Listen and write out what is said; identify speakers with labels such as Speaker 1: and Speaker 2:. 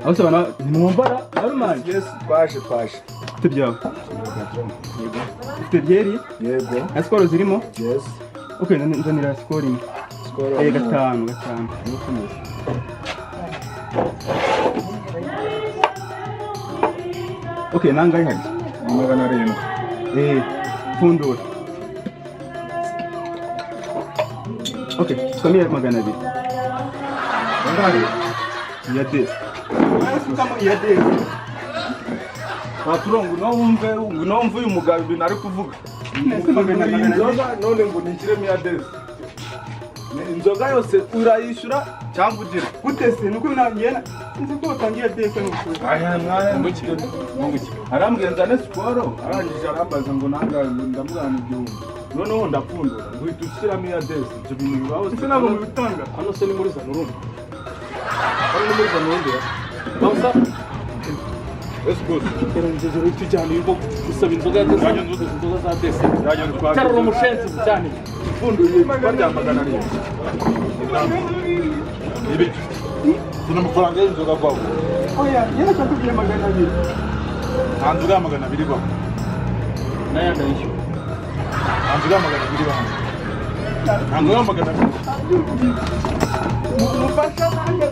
Speaker 1: aho se bana nimwumbara arumani
Speaker 2: Yes, twaje.
Speaker 1: ufite byawe ufite byeri
Speaker 2: Yego.
Speaker 1: na sikoro zirimo
Speaker 2: Yes.
Speaker 1: okay nzanira sikoro imwe
Speaker 2: Skoro.
Speaker 1: gatanu okay nangaye hari
Speaker 2: Magana arindwi.
Speaker 1: fundura okay tukamira magana abiri
Speaker 2: Angahe?
Speaker 1: ya desi ya desi
Speaker 2: Paturongo no wumve uyu mugabo ibintu ari kuvuga. Inzoga none ngo nikiremo ya desi. Inzoga yose urayishura cyangwa ugira.
Speaker 1: gutese nuko nagenda nzi ko batangiye desi n'ukuri
Speaker 2: Aya mwaya muki. Arambwiye nzane siporo arangije arambaza ngo nangaye ndamugana igihumbi. Noneho ndapfundura nguhita ushyiramo ya desi. Ibyo bintu bibaho
Speaker 1: ese ntabwo mubitanga
Speaker 2: hano se ni muri Zanurundi. Hano ni muri Zanurundi. Bausa. Let's go.
Speaker 3: Ngejeje tujyana yuko gusaba inzoga inzoga za desi.
Speaker 2: Yajya twari.
Speaker 3: Cyaruro mushenzi cyane.
Speaker 2: Funduye barya magana arindwi. Ibi. Tuna amafaranga y'inzoga bwawe.
Speaker 1: oya yena cyakubwiye magana abiri
Speaker 2: Ntanzuga magana abiri bwawe.
Speaker 3: Nayanda yishu.
Speaker 2: Ntanzuga magana abiri bwawe. Ntanzuga magana abiri.
Speaker 1: mufasha nanjye